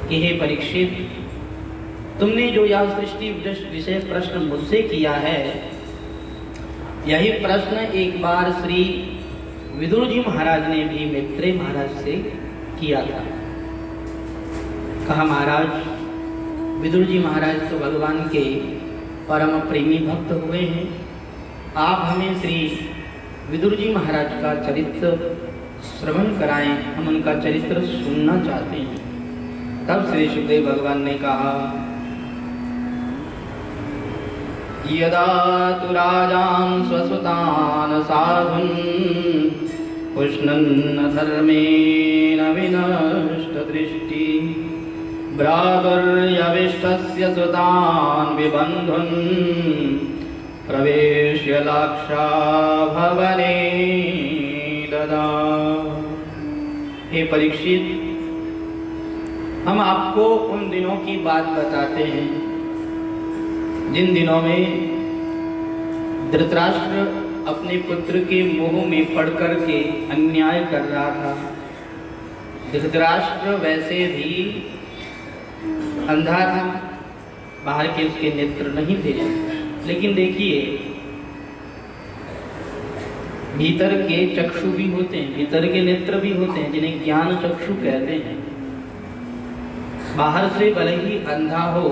कि हे परीक्षित, तुमने जो यह सृष्टि विषय प्रश्न मुझसे किया है, यही प्रश्न एक बार श्री विदुर जी महाराज ने भी मैत्रेय महाराज से किया था। कहा, महाराज, विदुर जी महाराज तो भगवान के परम प्रेमी भक्त हुए हैं, आप हमें श्री विदुर जी महाराज का चरित्र श्रवण कराएं, हम उनका चरित्र सुनना चाहते हैं। तब श्री सुखदेव भगवान ने कहा, यदा तु राजान स्वसुतान साधुन पुष्णन्न धर्मेण विनष्ट दृष्टि भ्रातुर्यविष्टस्य सुतान् विबन्धुन् प्रवेश्य लाक्षा भवने ददा। हे परीक्षित, हम आपको उन दिनों की बात बताते हैं जिन दिनों में धृतराष्ट्र अपने पुत्र के मोह में पड़ कर के अन्याय कर रहा था। धृतराष्ट्र वैसे भी अंधा था, बाहर के उसके नेत्र नहीं थे, लेकिन देखिए भीतर के चक्षु भी होते हैं, भीतर के नेत्र भी होते हैं, जिन्हें ज्ञान चक्षु कहते हैं। बाहर से भले ही अंधा हो,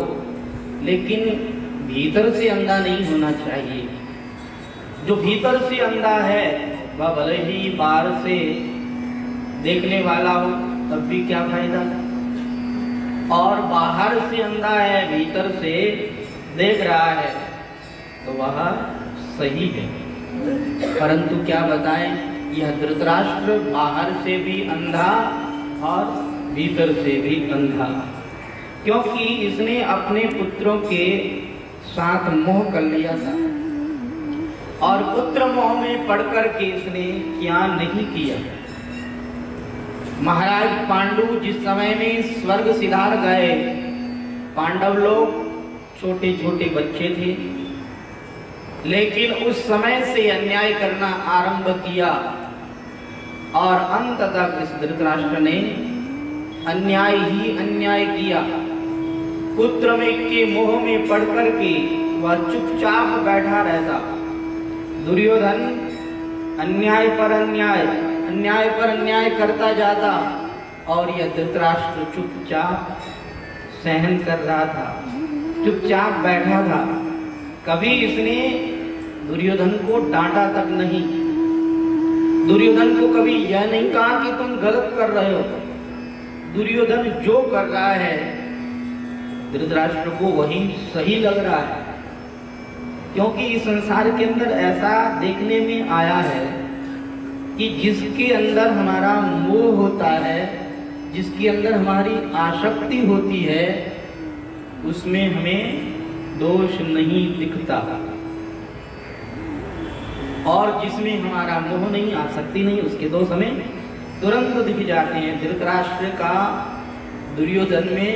लेकिन भीतर से अंधा नहीं होना चाहिए। जो भीतर से अंधा है वह भले ही बाहर से देखने वाला हो, तब भी क्या फायदा। और बाहर से अंधा है, भीतर से देख रहा है, तो वह सही है। परंतु क्या बताएं, यह धृतराष्ट्र बाहर से भी अंधा और भीतर से भी अंधा, क्योंकि इसने अपने पुत्रों के साथ मोह कर लिया था और पुत्र मोह में पड़कर के इसने क्या नहीं किया। महाराज पांडु जिस समय में स्वर्ग सिधार गए, पांडव लोग छोटे छोटे बच्चे थे, लेकिन उस समय से अन्याय करना आरंभ किया और अंततः इस धृतराष्ट्र ने अन्याय ही अन्याय किया। पुत्र में के मोह में पड़ कर के वह चुपचाप बैठा रहता। दुर्योधन अन्याय पर अन्याय करता जाता और यह धृतराष्ट्र चुपचाप सहन कर रहा था, चुपचाप बैठा था। कभी इसने दुर्योधन को डांटा तक नहीं, दुर्योधन को कभी यह नहीं कहा कि तुम गलत कर रहे हो। दुर्योधन जो कर रहा है धृतराष्ट्र को वही सही लग रहा है, क्योंकि इस संसार के अंदर ऐसा देखने में आया है कि जिसके अंदर हमारा मोह होता है, जिसके अंदर हमारी आसक्ति होती है, उसमें हमें दोष नहीं दिखता, और जिसमें हमारा मोह नहीं, आसक्ति नहीं, उसके दोष हमें तुरंत दिख जाते हैं। धृतराष्ट्र का दुर्योधन में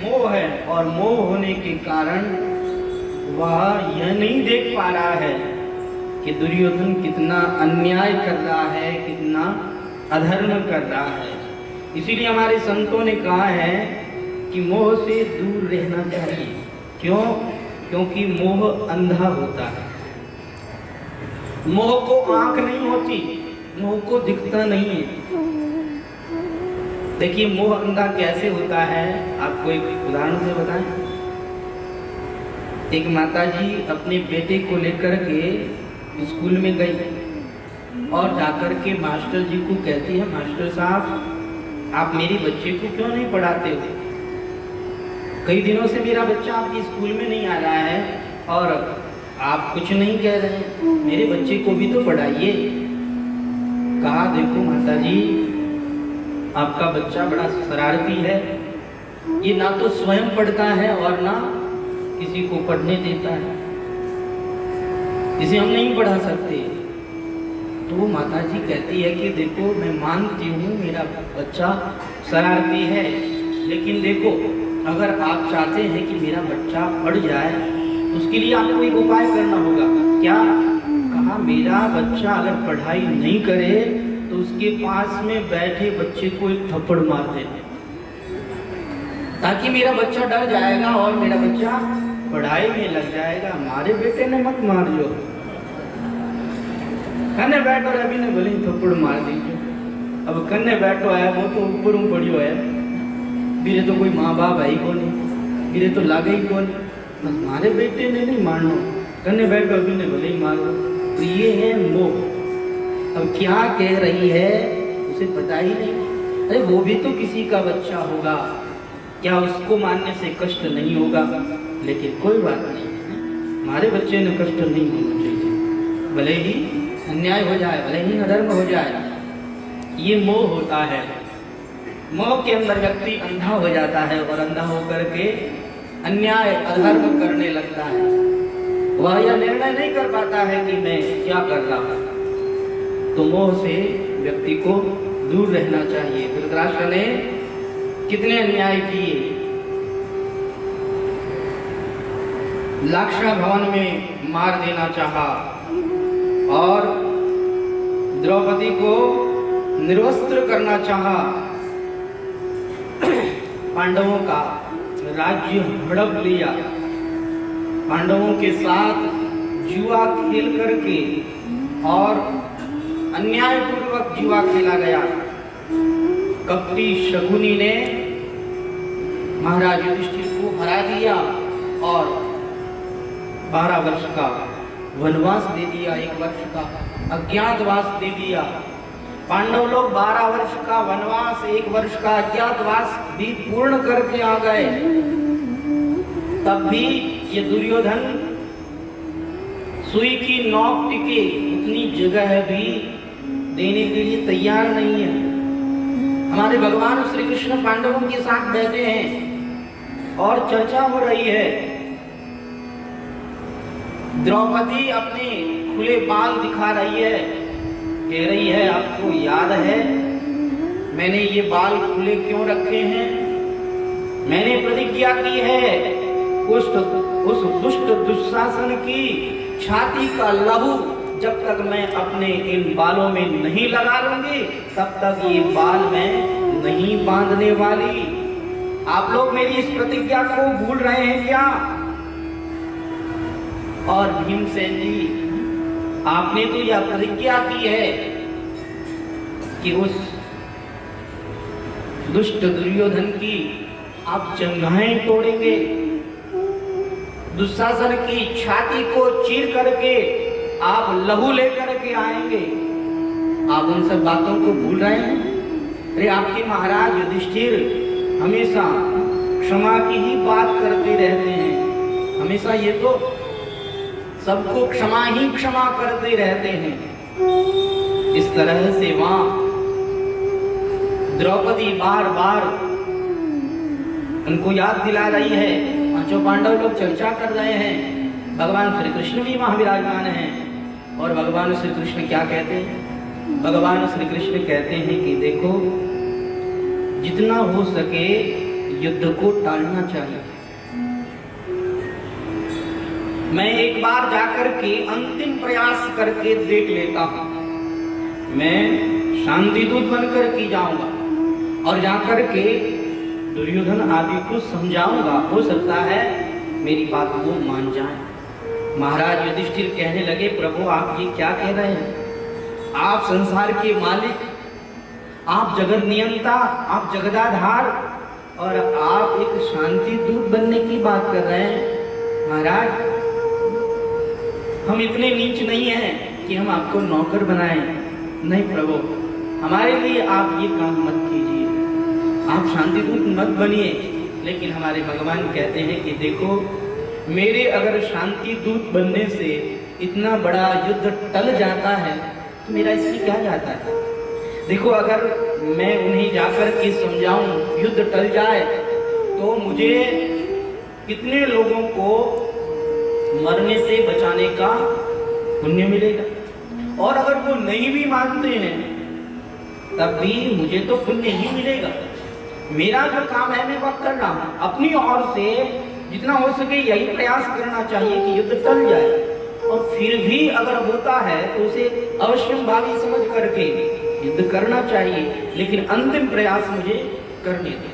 मोह है और मोह होने के कारण वह यह नहीं देख पा रहा है कि दुर्योधन कितना अन्याय कर रहा है, कितना अधर्म कर रहा है। इसीलिए हमारे संतों ने कहा है कि मोह से दूर रहना चाहिए। क्यों? क्योंकि मोह अंधा होता है। मोह को आंख नहीं होती, मोह को दिखता नहीं है। देखिए मोह अंधा कैसे होता है, आपको एक उदाहरण से बताएं। एक माताजी अपने बेटे को लेकर के स्कूल में गई और जाकर के मास्टर जी को कहती है, मास्टर साहब आप मेरे बच्चे को क्यों नहीं पढ़ाते हो? कई दिनों से मेरा बच्चा आपके स्कूल में नहीं आ रहा है और आप कुछ नहीं कह रहे हैं, मेरे बच्चे को भी तो पढ़ाइए। कहा, देखो माताजी, आपका बच्चा बड़ा शरारती है, ये ना तो स्वयं पढ़ता है और ना किसी को पढ़ने देता है, इसे हम नहीं पढ़ा सकते। तो वो माताजी कहती है कि देखो मैं मानती हूँ मेरा बच्चा शरारती है, लेकिन देखो अगर आप चाहते हैं कि मेरा बच्चा पढ़ जाए, उसके लिए आपको एक उपाय करना होगा। क्या? कहा, मेरा बच्चा अगर पढ़ाई नहीं करे तो उसके पास में बैठे बच्चे को एक थप्पड़ मार देना। ताकि मेरा बच्चा डर जाएगा और मेरा बच्चा पढ़ाई में लग जाएगा। हमारे बेटे ने मत मार लो, कन्ने बैठो अभी ने भले थप्पड़ मार दीजिए। अब कन्ने बैठो है वो तो ऊपर पड़ियो है, मेरे तो कोई माँ बाप है ही को नहीं, मेरे तो लागे ही कौन, हमारे बेटे ने नहीं मारना, कन्ने बैठो अभी ने भले ही मारो। तो ये है मोह। अब क्या कह रही है उसे पता ही नहीं। अरे वो भी तो किसी का बच्चा होगा, क्या उसको मानने से कष्ट नहीं होगा? लेकिन कोई बात नहीं, हमारे बच्चे ने कष्ट नहीं होना चाहिए, भले ही अन्याय हो जाए, भले ही अधर्म हो जाए। ये मोह होता है। मोह के अंदर व्यक्ति अंधा हो जाता है और अंधा होकर के अन्याय अधर्म करने लगता है। वह यह निर्णय नहीं कर पाता है कि मैं क्या कर रहा हूं। तो मोह से व्यक्ति को दूर रहना चाहिए। धृतराष्ट्र ने कितने अन्याय किए। लाक्षा भवन में मार देना चाहा और द्रौपदी को निर्वस्त्र करना चाहा। पांडवों का राज्य हड़प लिया, पांडवों के साथ जुआ खेल करके और अन्यायपूर्वक जुआ खेला गया। कपटी शकुनी ने महाराज युधिष्ठिर को हरा दिया और 12 वर्ष का वनवास दे दिया, 1 वर्ष का अज्ञातवास दे दिया। पांडव लोग 12 वर्ष का वनवास, 1 वर्ष का अज्ञातवास भी पूर्ण करके आ गए। तब भी ये दुर्योधन सुई की नोक टिके उतनी जगह भी देने के लिए तैयार नहीं है। हमारे भगवान श्री कृष्ण पांडवों के साथ बैठे हैं और चर्चा हो रही है। द्रौपदी अपने खुले बाल दिखा रही है, कह रही है आपको याद है मैंने ये बाल खुले क्यों रखे हैं? मैंने प्रतिज्ञा की है उस दुष्ट दुशासन की छाती का लहू जब तक मैं अपने इन बालों में नहीं लगा लूंगी तब तक ये बाल मैं नहीं बांधने वाली। आप लोग मेरी इस प्रतिज्ञा को भूल रहे हैं क्या? और भीमसेन जी, आपने तो यह प्रतिज्ञा की है कि उस दुष्ट दुर्योधन की आप जंघाएं तोड़ेंगे, दुशासन की छाती को चीर करके आप लहू लेकर के आएंगे। आप उन सब बातों को भूल रहे हैं? अरे आपके महाराज युधिष्ठिर हमेशा क्षमा की ही बात करते रहते हैं, हमेशा ये तो सबको क्षमा ही क्षमा करते रहते हैं। इस तरह से वहां द्रौपदी बार बार उनको याद दिला रही है। पांचों पांडव लोग चर्चा कर रहे हैं, भगवान श्री कृष्ण भी वहां विराजमान हैं। और भगवान श्री कृष्ण क्या कहते हैं? भगवान श्री कृष्ण कहते हैं कि देखो जितना हो सके युद्ध को टालना चाहिए। मैं एक बार जाकर के अंतिम प्रयास करके देख लेता हूं, मैं शांति दूत बनकर के जाऊंगा और जाकर के दुर्योधन आदि को समझाऊंगा, हो सकता है मेरी बात वो मान जाए। महाराज युधिष्ठिर कहने लगे प्रभु आप ये क्या कह रहे हैं? आप संसार के मालिक, आप जगत नियंता, आप जगदाधार और आप एक शांति दूत बनने की बात कर रहे हैं। महाराज हम इतने नीच नहीं हैं कि हम आपको नौकर बनाएं। नहीं प्रभु, हमारे लिए आप ये काम मत कीजिए, आप शांति दूत मत बनिए। लेकिन हमारे भगवान कहते हैं कि देखो मेरे अगर शांति दूत बनने से इतना बड़ा युद्ध टल जाता है तो मेरा इसमें क्या जाता है? देखो अगर मैं उन्हें जाकर के समझाऊं युद्ध टल जाए तो मुझे कितने लोगों को मरने से बचाने का पुण्य मिलेगा। और अगर वो नहीं भी मानते हैं तब भी मुझे तो पुण्य ही मिलेगा। मेरा जो काम है मैं वह कर रहा हूं। अपनी ओर से जितना हो सके यही प्रयास करना चाहिए कि युद्ध टल जाए। और फिर भी अगर होता है तो उसे अवश्यंभावी समझ करके युद्ध करना चाहिए, लेकिन अंतिम प्रयास मुझे करने दो।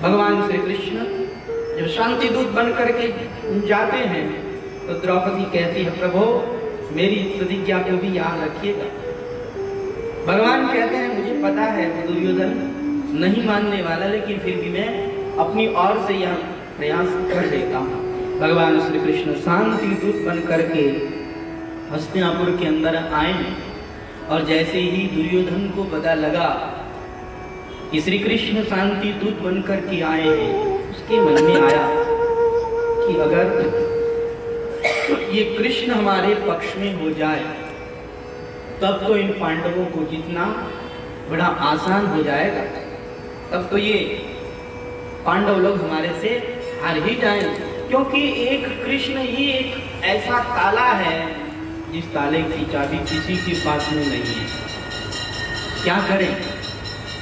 भगवान श्री कृष्ण जब शांति दूत बन करके जाते हैं तो द्रौपदी कहती है, प्रभु मेरी प्रतिज्ञा को भी याद रखिएगा। भगवान कहते हैं, मुझे पता है दुर्योधन नहीं मानने वाला, लेकिन फिर भी मैं अपनी ओर से यह प्रयास कर लेता हूँ। भगवान श्री कृष्ण शांति दूत बन करके हस्तिनापुर के अंदर आए और जैसे ही दुर्योधन को पता लगा कि श्री कृष्ण शांति दूत बन करके आए हैं, उसके मन में आया कि अगर ये कृष्ण हमारे पक्ष में हो जाए तब तो इन पांडवों को जीतना बड़ा आसान हो जाएगा, तब तो ये पांडव लोग हमारे से हार ही जाएं, क्योंकि एक कृष्ण ही एक ऐसा ताला है जिस ताले की चाबी किसी के पास में नहीं है। क्या करें?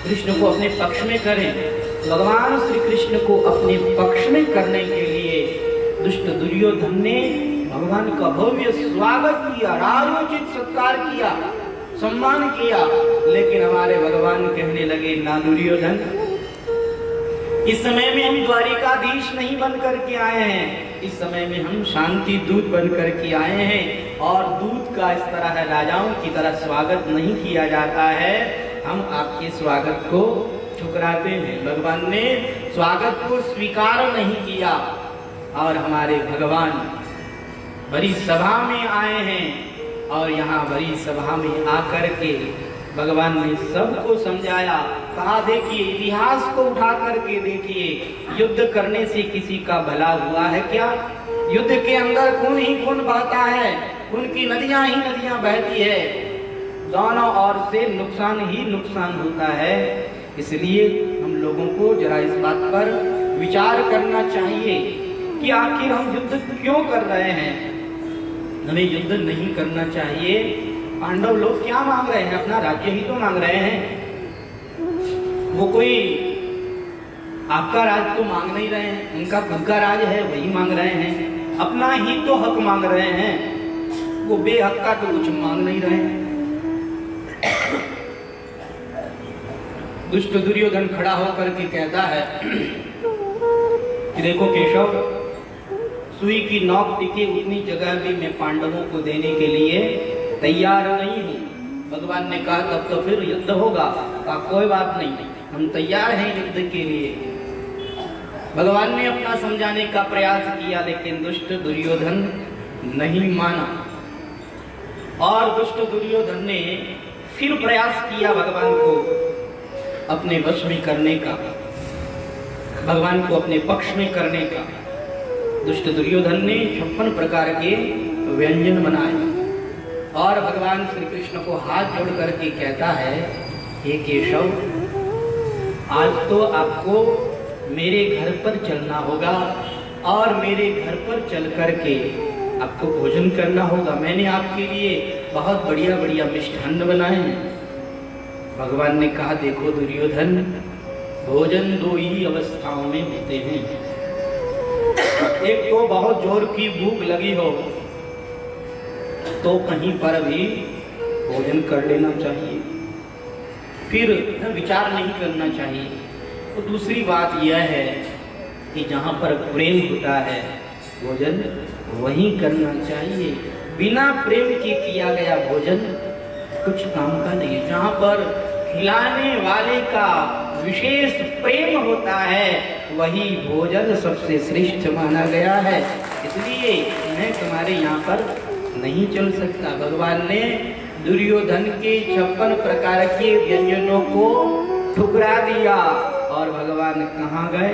कृष्ण को अपने पक्ष में करें। भगवान श्री कृष्ण को अपने पक्ष में करने के लिए दुष्ट दुर्योधन ने भगवान का भव्य स्वागत किया, राजोचित सत्कार किया, सम्मान किया, लेकिन हमारे भगवान कहने लगे, ना दुर्योधन, इस समय में हम द्वारिकाधीश नहीं बन करके आए हैं, इस समय में हम शांति दूत बन करके आए हैं और दूत का इस तरह है राजाओं की तरह स्वागत नहीं किया जाता है, हम आपके स्वागत को ठुकराते हैं। भगवान ने स्वागत को स्वीकार नहीं किया और हमारे भगवान बड़ी सभा में आए हैं और यहाँ बड़ी सभा में आकर के भगवान ने सबको समझाया, कहा देखिए इतिहास को उठा करके देखिए, युद्ध करने से किसी का भला हुआ है क्या? युद्ध के अंदर खून ही खून बहता है, खून की नदियां ही नदियां बहती है, दोनों ओर से नुकसान ही नुकसान होता है। इसलिए हम लोगों को जरा इस बात पर विचार करना चाहिए कि आखिर हम युद्ध क्यों कर रहे हैं। हमें युद्ध नहीं करना चाहिए। पांडव लोग क्या मांग रहे हैं? अपना राज्य ही तो मांग रहे हैं। वो कोई आपका राज तो मांग नहीं रहे हैं, उनका खुद का राज है वही मांग रहे हैं, अपना ही तो हक मांग रहे हैं, वो बेहक का तो कुछ मांग नहीं रहे हैं। दुष्ट दुर्योधन खड़ा होकर के कहता है कि देखो केशव, सुई की नोक टिके उतनी जगह भी मैं पांडवों को देने के लिए तैयार नहीं हूँ। भगवान ने कहा तब तो फिर युद्ध होगा। कहा कोई बात नहीं, हम तैयार हैं युद्ध के लिए। भगवान ने अपना समझाने का प्रयास किया, लेकिन दुष्ट दुर्योधन नहीं माना और दुष्ट दुर्योधन ने फिर प्रयास किया भगवान को अपने वश में करने का, भगवान को अपने पक्ष में करने का। दुष्ट दुर्योधन ने 56 प्रकार के व्यंजन बनाए और भगवान श्री कृष्ण को हाथ जोड़ करके कहता है, हे केशव, आज तो आपको मेरे घर पर चलना होगा और मेरे घर पर चल करके आपको भोजन करना होगा। मैंने आपके लिए बहुत बढ़िया बढ़िया मिष्ठान्न बनाए हैं। भगवान ने कहा, देखो दुर्योधन, भोजन दो ही अवस्थाओं में होते हैं। एक तो बहुत जोर की भूख लगी हो तो कहीं पर भी भोजन कर लेना चाहिए, फिर विचार नहीं करना चाहिए। तो दूसरी बात यह है कि जहाँ पर प्रेम होता है भोजन वहीं करना चाहिए। बिना प्रेम के किया गया भोजन कुछ काम का नहीं है। जहाँ पर खिलाने वाले का विशेष प्रेम होता है वही भोजन सबसे श्रेष्ठ माना गया है। इसलिए मैं तुम्हारे यहाँ पर नहीं चल सकता। भगवान ने दुर्योधन के 56 प्रकार के व्यंजनों को ठुकरा दिया और भगवान कहाँ गए?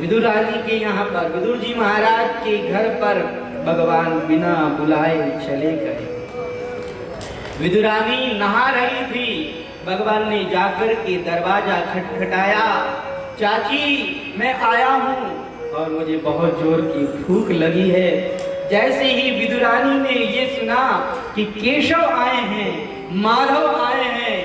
विदुराजी के यहाँ पर, विदुर जी महाराज के घर पर भगवान बिना बुलाए चले गए। विदुरानी नहा रही थी, भगवान ने जाकर के दरवाजा खटखटाया, चाची मैं आया हूँ और मुझे बहुत जोर की भूख लगी है। जैसे ही विदुरानी ने ये सुना कि केशव आए हैं, माधव आए हैं,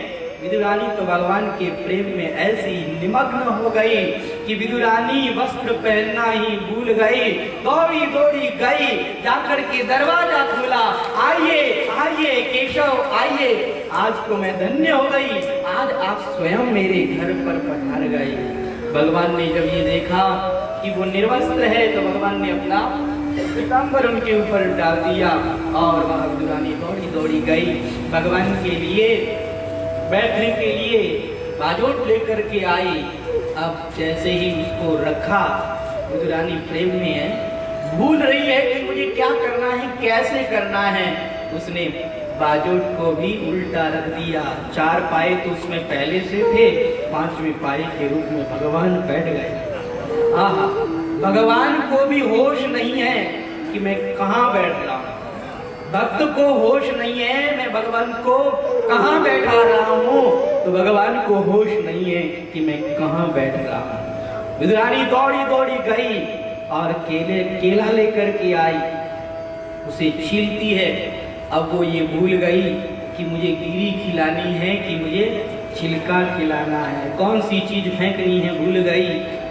विदुरानी तो भगवान के प्रेम में ऐसी निमग्न हो गई कि विदुरानी वस्त्र पहनना ही भूल गई। दौड़ी दौड़ी गई, जाकर के दरवाजा खोला, आइए आइए केशव आइए, आज तो मैं धन्य हो गई, आज आप स्वयं मेरे घर पर पधार गए। भगवान ने जब ये देखा कि वो निर्वस्त्र है तो भगवान ने अपना पीताम्बर उनके ऊपर डाल दिया और वह विदुरानी दौड़ी दौड़ी गई भगवान के लिए बैठने के लिए बाजोट लेकर के आई। अब जैसे ही उसको रखा, विदुरानी प्रेम में है, भूल रही है कि मुझे क्या करना है, कैसे करना है। उसने बाजोट को भी उल्टा रख दिया। 4 पाए तो उसमें पहले से थे, 5वें पाए के रूप में भगवान बैठ गए। आहा, भगवान को भी होश नहीं है कि मैं कहाँ बैठ रहा हूँ। भक्त को होश नहीं है मैं भगवान को कहाँ बैठा रहा हूँ, तो भगवान को होश नहीं है कि मैं कहाँ बैठ रहा हूँ। विदुरानी दौड़ी दौड़ी गई और केला लेकर के आई, उसे छीलती है। अब वो ये भूल गई कि मुझे गिरी खिलानी है कि मुझे छिलका खिलाना है, कौन सी चीज फेंकनी है भूल गई।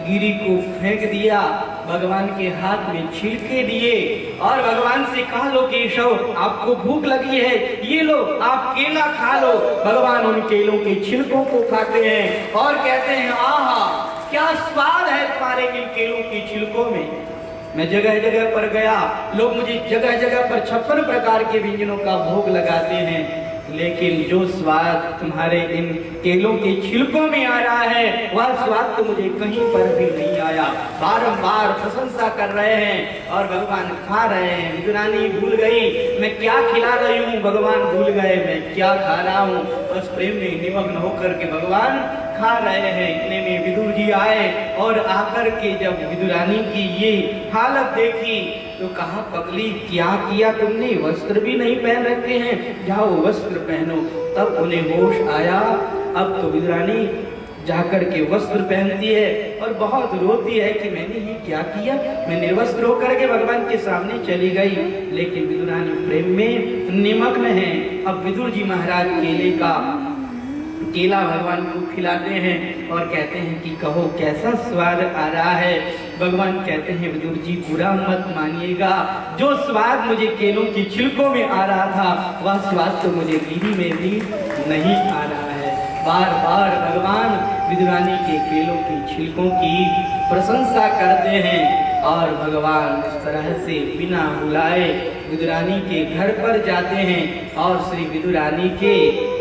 गिरी को फेंक दिया, भगवान के हाथ में छिलके दिए और भगवान से कहा, लो केशव आपको भूख लगी है, ये लो आप केला खा लो। भगवान उन केलों के छिलकों को खाते हैं और कहते हैं, आहा क्या स्वाद है तुम्हारे इन केलों के छिलकों में। मैं जगह जगह पर गया, लोग मुझे जगह जगह पर 56 प्रकार के व्यंजनों का भोग लगाते हैं, लेकिन जो स्वाद तुम्हारे इन केलों के छिलकों में आ रहा है वह स्वाद तो मुझे कहीं पर भी नहीं आया। बारंबार प्रशंसा कर रहे हैं और भगवान खा रहे हैं। विदुरानी भूल गई मैं क्या खिला रही हूँ, भगवान भूल गए मैं क्या खा रहा हूँ। बस प्रेम में निमग्न होकर के भगवान खा रहे हैं। इतने में विदुर जी आए और आकर के जब विदुरानी की ये हालत देखी तो कहा, पगली क्या किया तुमने, वस्त्र भी नहीं पहन रखे हैं, जाओ वस्त्र पहनो। तब उन्हें होश आया। अब तो विदुरानी जाकर के वस्त्र पहनती है और बहुत रोती है कि मैंने ये क्या किया, मैं निर्वस्त्र होकर के भगवान के सामने चली गई। लेकिन विदुरानी प्रेम में निमग्न है। अब विदुर जी महाराज केला भगवान को खिलाते हैं और कहते हैं कि कहो कैसा स्वाद आ रहा है। भगवान कहते हैं, विदुर जी बुरा मत मानिएगा, जो स्वाद मुझे केलों की छिलकों में आ रहा था वह स्वाद तो मुझे गिरी में भी नहीं आ रहा है। बार बार भगवान विदुरानी के केलों की छिलकों की प्रशंसा करते हैं और भगवान इस तरह से बिना बुलाए विदुरानी के घर पर जाते हैं और श्री विदुरानी के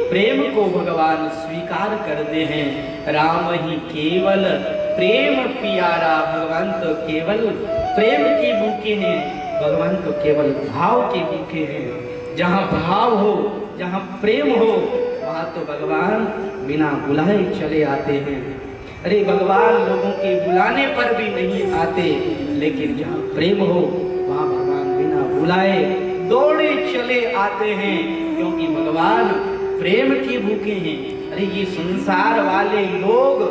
प्रेम को भगवान स्वीकार करते हैं। राम ही केवल प्रेम प्यारा, भगवान तो केवल प्रेम के भूखे हैं, भगवान तो केवल भाव के भूखे हैं। जहाँ भाव हो, जहाँ प्रेम हो, वहाँ तो भगवान बिना बुलाए चले आते हैं। अरे भगवान लोगों के बुलाने पर भी नहीं आते, लेकिन जहाँ प्रेम हो वहाँ भगवान बिना बुलाए दौड़े चले आते हैं, क्योंकि भगवान प्रेम के भूखे हैं। अरे ये संसार वाले लोग,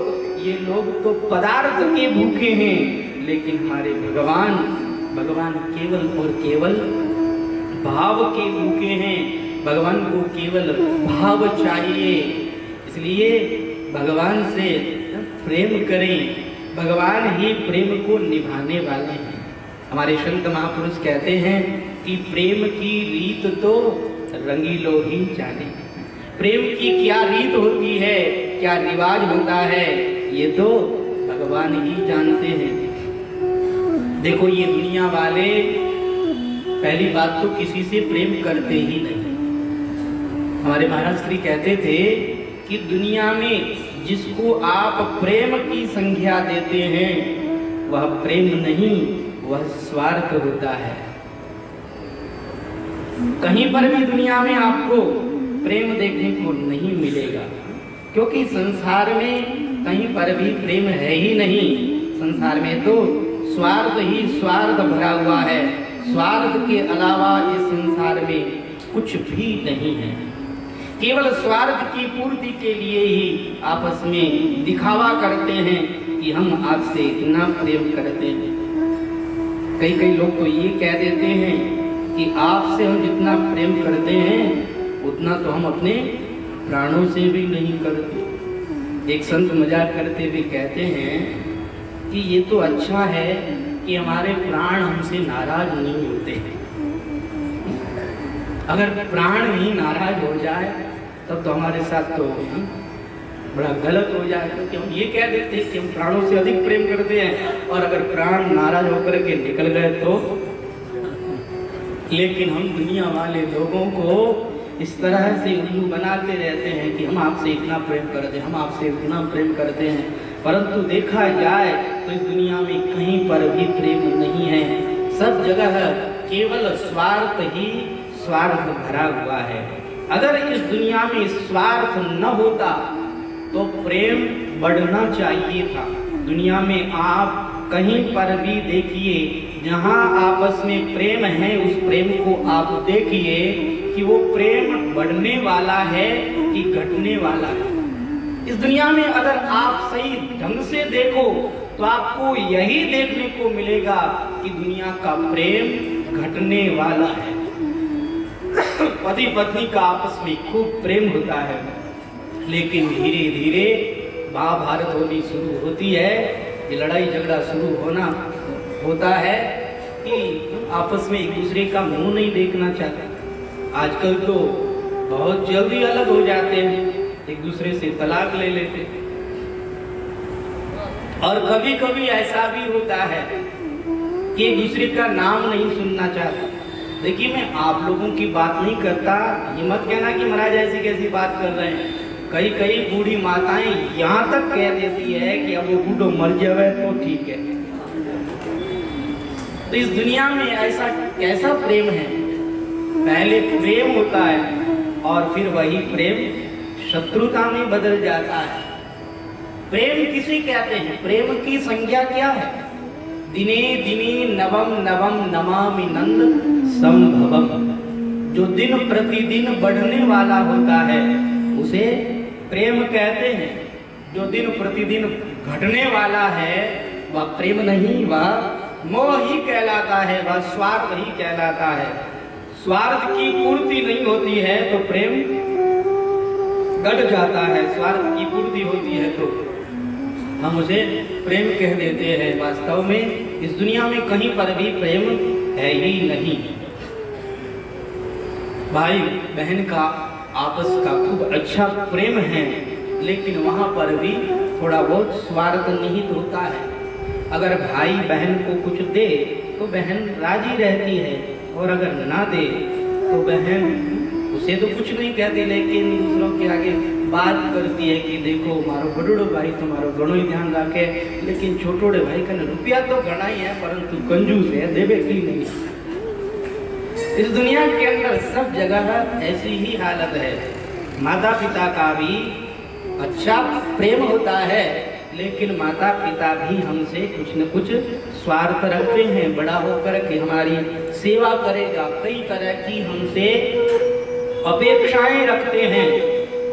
ये लोग तो पदार्थ के भूखे हैं, लेकिन हमारे भगवान केवल और केवल भाव के भूखे हैं। भगवान को केवल भाव चाहिए, इसलिए भगवान से प्रेम करें। भगवान ही प्रेम को निभाने वाले हैं। हमारे संत महापुरुष कहते हैं कि प्रेम की रीत तो रंगीलो ही जाने। प्रेम की क्या रीत होती है, क्या रिवाज होता है, ये तो भगवान ही जानते हैं। देखो ये दुनिया वाले पहली बात तो किसी से प्रेम करते ही नहीं। हमारे महाराज श्री कहते थे कि दुनिया में जिसको आप प्रेम की संज्ञा देते हैं वह प्रेम नहीं, वह स्वार्थ होता है। कहीं पर भी दुनिया में आपको प्रेम देखने को नहीं मिलेगा, क्योंकि संसार में कहीं पर भी प्रेम है ही नहीं। संसार में तो स्वार्थ ही स्वार्थ भरा हुआ है। स्वार्थ के अलावा इस संसार में कुछ भी नहीं है। केवल स्वार्थ की पूर्ति के लिए ही आपस में दिखावा करते हैं कि हम आपसे इतना प्रेम करते हैं। कई लोग तो ये कह देते हैं कि आपसे हम जितना प्रेम करते हैं उतना तो हम अपने प्राणों से भी नहीं करते। एक संत मजाक करते हुए कहते हैं कि ये तो अच्छा है कि हमारे प्राण हमसे नाराज नहीं होते। अगर प्राण ही नाराज हो जाए तब तो हमारे साथ तो बड़ा गलत हो जाए, क्योंकि हम ये कह देते हैं कि हम प्राणों से अधिक प्रेम करते हैं, और अगर प्राण नाराज होकर के निकल गए तो। लेकिन हम दुनिया वाले लोगों को इस तरह से उल्लू बनाते रहते हैं कि हम आपसे इतना प्रेम करते हैं, हम आपसे इतना प्रेम करते हैं, परंतु देखा जाए तो इस दुनिया में कहीं पर भी प्रेम नहीं है। सब जगह केवल स्वार्थ ही स्वार्थ भरा हुआ है। अगर इस दुनिया में स्वार्थ न होता तो प्रेम बढ़ना चाहिए था। दुनिया में आप कहीं पर भी देखिए, जहां आपस में प्रेम है, उस प्रेम को आप देखिए कि वो प्रेम बढ़ने वाला है कि घटने वाला है। इस दुनिया में अगर आप सही ढंग से देखो तो आपको यही देखने को मिलेगा कि दुनिया का प्रेम घटने वाला है। पति पत्नी का आपस में खूब प्रेम होता है, लेकिन धीरे धीरे महाभारत होनी शुरू होती है, ये लड़ाई झगड़ा शुरू होता है कि आपस में एक दूसरे का मुंह नहीं देखना चाहते। आजकल तो बहुत जल्दी अलग हो जाते हैं, एक दूसरे से तलाक ले लेते हैं। और कभी कभी ऐसा भी होता है कि एक दूसरे का नाम नहीं सुनना चाहते। देखिए, मैं आप लोगों की बात नहीं करता, ये मत कहना कि महाराज ऐसी कैसी बात कर रहे हैं। कई बूढ़ी माताएं यहाँ तक कह देती है कि अब वो बूढ़ो मर जाए तो ठीक है। तो इस दुनिया में ऐसा कैसा प्रेम है? पहले प्रेम होता है और फिर वही प्रेम शत्रुता में बदल जाता है। प्रेम किसे कहते हैं? प्रेम की संज्ञा क्या है? दिने दिने नवम नवम नमामि नंद संभवम। जो दिन प्रतिदिन बढ़ने वाला होता है उसे प्रेम कहते हैं। जो दिन प्रतिदिन घटने वाला है वह प्रेम नहीं, वह मोह ही कहलाता है, वह स्वार्थ ही कहलाता है। स्वार्थ की पूर्ति नहीं होती है तो प्रेम घट जाता है, स्वार्थ की पूर्ति होती है तो हम उसे प्रेम कह देते हैं। वास्तव में इस दुनिया में कहीं पर भी प्रेम है ही नहीं। भाई बहन का आपस का खूब अच्छा प्रेम है, लेकिन वहां पर भी थोड़ा बहुत स्वार्थ निहित होता है। अगर भाई बहन को कुछ दे तो बहन राजी रहती है, और अगर ना दे तो बहन उसे तो कुछ नहीं कहती, लेकिन दूसरों के आगे बात करती है कि देखो मारो बड़ोड़ो भाई तुम्हारो घणो ही ध्यान रखे, लेकिन छोटोड़े भाई का रुपया तो घना ही है परंतु कंजूस है, देवे की नहीं। इस दुनिया के अंदर सब जगह ऐसी ही हालत है। माता पिता का भी अच्छा प्रेम होता है, लेकिन माता पिता भी हमसे कुछ न कुछ स्वार्थ रखते हैं। बड़ा होकर के हमारी सेवा करेगा, कई तरह की हमसे अपेक्षाएं रखते हैं,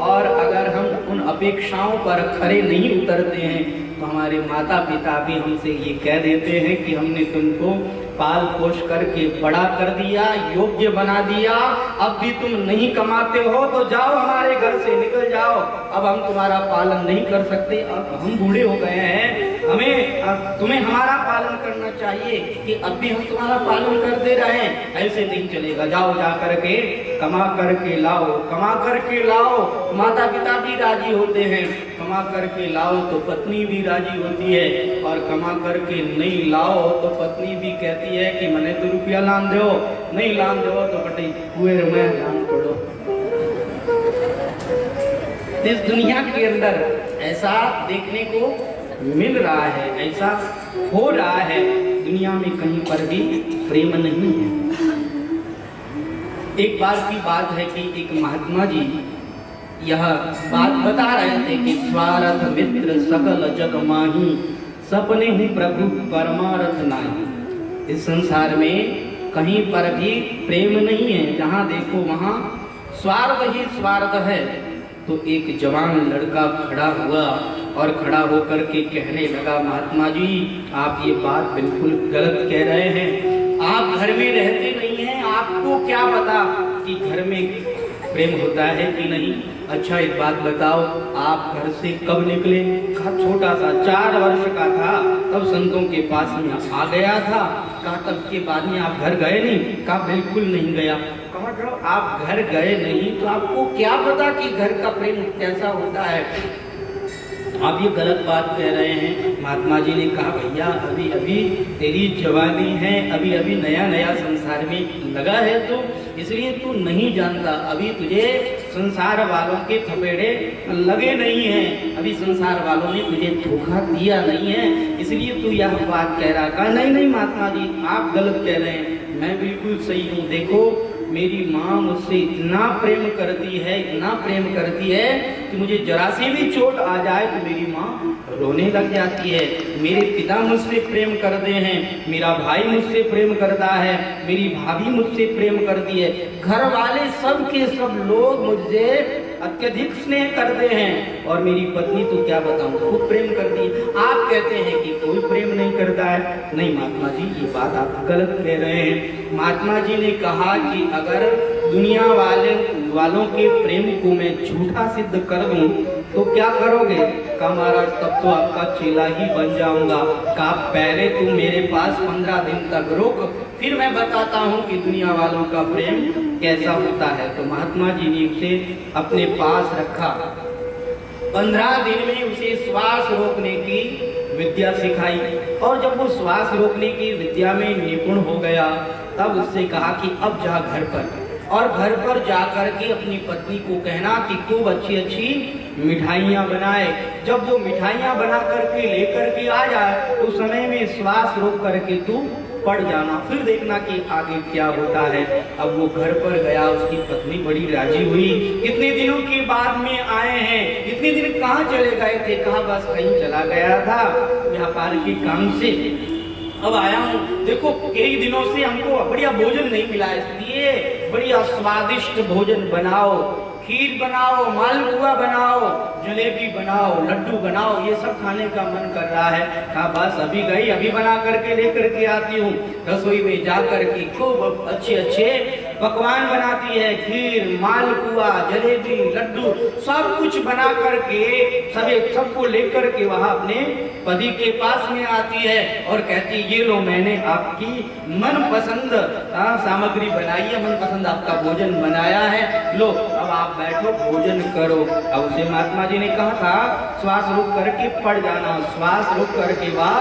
और अगर हम उन अपेक्षाओं पर खरे नहीं उतरते हैं तो हमारे माता पिता भी हमसे ये कह देते हैं कि हमने तुमको पाल पोष करके बड़ा कर दिया, योग्य बना दिया, अब भी तुम नहीं कमाते हो तो जाओ हमारे घर से निकल जाओ, अब हम तुम्हारा पालन नहीं कर सकते, अब हम बूढ़े हो गए हैं, तुम्हें हमारा पालन करना चाहिए कि अब भी हम तुम्हारा पालन करते रहें, ऐसे नहीं चलेगा, जाओ जा करके कमा करके लाओ, कमा करके लाओ। माता पिता भी राजी होते हैं, कमा करके लाओ तो पत्नी भी राजी होती है, और कमा करके नहीं लाओ तो पत्नी भी कहती है कि मने तो रुपया लान दो, नहीं लान दो तो बटे कुएं में लान पड़ो। इस दुनिया के अंदर ऐसा देखने को मिल रहा है, ऐसा हो रहा है। दुनिया में कहीं पर भी प्रेम नहीं है। एक बार की बात है कि एक महात्मा जी यह बात बता रहे थे कि स्वार्थ मित्र सकल जग माही, सपने ही प्रभु परमार्थ नाही। इस संसार में कहीं पर भी प्रेम नहीं है, जहाँ देखो वहाँ स्वार्थ ही स्वार्थ है। तो एक जवान लड़का खड़ा हुआ और खड़ा होकर के कहने लगा, महात्मा जी आप ये बात बिल्कुल गलत कह रहे हैं, आप घर में रहते नहीं हैं, आपको क्या पता कि घर में प्रेम होता है कि नहीं। अच्छा एक बात बताओ, आप घर से कब निकले? कहा छोटा सा 4 वर्ष का था तब संतों के पास में आ गया था। कहा तब के बाद में आप घर गए नहीं? कहा बिल्कुल नहीं गया। कहा जब आप घर गए नहीं तो आपको क्या पता कि घर का प्रेम कैसा होता है। आप ये गलत बात कह रहे हैं। महात्मा जी ने कहा भैया अभी अभी तेरी जवानी है, अभी अभी नया नया संसार में लगा है तू, इसलिए तू नहीं जानता, अभी तुझे संसार वालों के थपेड़े लगे नहीं हैं, अभी संसार वालों ने तुझे धोखा दिया नहीं है, इसलिए तू यह बात कह रहा। कहा नहीं नहीं महात्मा जी आप गलत कह रहे हैं, मैं बिल्कुल सही हूँ। देखो मेरी माँ मुझसे इतना प्रेम करती है, इतना प्रेम करती है कि मुझे जरा सी भी चोट आ जाए तो मेरी माँ रोने लग जाती है। मेरे पिता मुझसे प्रेम करते हैं, मेरा भाई मुझसे प्रेम करता है, मेरी भाभी मुझसे प्रेम करती है, घर वाले सब के सब लोग मुझसे अत्यधिक स्नेह करते हैं, और मेरी पत्नी तो क्या बताऊं खूब प्रेम करती है। आप कहते हैं कि कोई प्रेम नहीं करता है। नहीं महात्मा जी ये बात आप गलत कह रहे हैं। महात्मा जी ने कहा कि अगर दुनिया वालों के प्रेम को मैं झूठा सिद्ध कर दूं तो क्या करोगे? कहा महाराज तब तो आपका चेला ही बन जाऊंगा। कहा पहले तुम मेरे पास 15 दिन तक रुक, फिर मैं बताता हूँ कि दुनिया वालों का प्रेम कैसा होता है। तो महात्मा जी ने उसे अपने पास रखा, 15 दिन में उसे श्वास रोकने की विद्या सिखाई, और जब वो श्वास रोकने की विद्या में निपुण हो गया तब उससे कहा कि अब जा घर पर, और घर पर जाकर के अपनी पत्नी को कहना कि खूब अच्छी अच्छी मिठाइयाँ बनाए। जब वो मिठाइयाँ बना करके लेकर के आ जाए तो समय में श्वास रोक करके तू पड़ जाना, फिर देखना कि आगे क्या होता है। अब वो घर पर गया, उसकी पत्नी बड़ी राजी हुई। कितने दिनों के बाद में आए हैं, इतने दिन कहाँ चले गए थे? कहा बस कहीं चला गया था व्यापार के काम से, अब आया हूँ। देखो कई दिनों से हमको बढ़िया भोजन नहीं मिला, इसलिए बढ़िया स्वादिष्ट भोजन बनाओ, खीर बनाओ, मालपुआ बनाओ, जलेबी बनाओ, लड्डू बनाओ, ये सब खाने का मन कर रहा है। कहा बस अभी गई, अभी बना करके लेकर के आती हूँ। रसोई में जा करके खूब अच्छे अच्छे पकवान बनाती है, खीर, मालपुआ, जलेबी, लड्डू, सब कुछ बना करके सबको लेकर के वहां अपने पति के पास में आती है और कहती ये लो मैंने आपकी मनपसंद सामग्री बनाई है, मनपसंद आपका भोजन बनाया है, लो अब आप बैठो भोजन करो। अब उसे महात्मा जी ने कहा था श्वास रोक करके पड़ जाना, श्वास रोक करके वह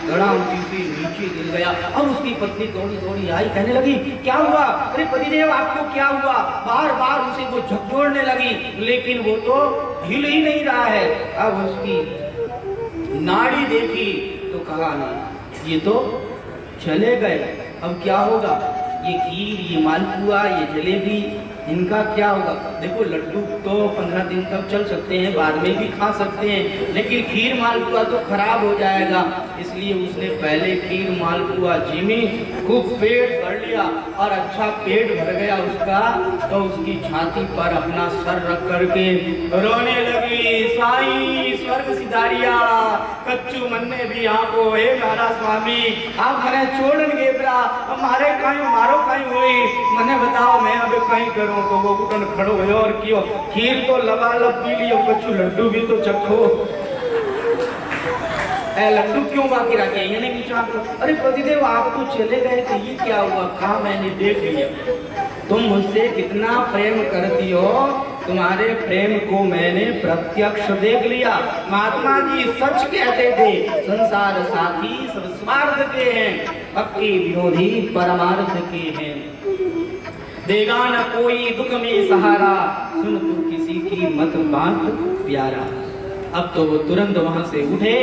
धड़ाम से नीचे गिर गया। अब उसकी पत्नी दौड़ी दौड़ी आई, कहने लगी क्या हुआ? अरे पतिदेव आपको क्या हुआ? बार बार उसे वो झकझोरने लगी, लेकिन वो तो हिल ही नहीं रहा है। अब उसकी नाड़ी देखी तो कहा ना ये तो चले गए, अब क्या होगा? ये खीर, ये मालपुआ, ये जलेबी, इनका क्या होगा? देखो लड्डू तो 15 दिन तक चल सकते हैं, बाद में भी खा सकते हैं, लेकिन खीर मालपुआ तो खराब हो जाएगा। इसलिए उसने पहले खीर मालपुआ जिमी, खूब पेट भर लिया, और अच्छा पेट भर गया उसका, तो उसकी छाती पर अपना सर रख करके रोने लगी। साईं स्वर्ग सिधारिया कच्चू मन्ने भी आपको, हे मारा स्वामी आप मने छोड़न गेबरा, हमारे कहीं मारो कहीं हुई, मने बताओ मैं अब कहीं करूं? तो वो उठन खड़ो हुए और क्यों खीर तो लबालब पी लियो, कछु लड्डू भी तो चखो। लड्डू क्यों बाकी रखे? ये नहीं पूछा आपको? अरे पतिदेव आप तो चले गए थे, ये क्या हुआ? कहा मैंने देख लिया, तुम मुझसे कितना प्रेम करती हो, तुम्हारे प्रेम को मैंने प्रत्यक्ष देख लिया। महात्मा जी सच कहते थे, संसार साथी सब स्वार्थ के हैं, पक्के विरोधी परमार्थ के हैं। देगा न कोई दुख में सहारा, सुन तू किसी की मत बात प्यारा। अब तो वो तुरंत वहां से उठे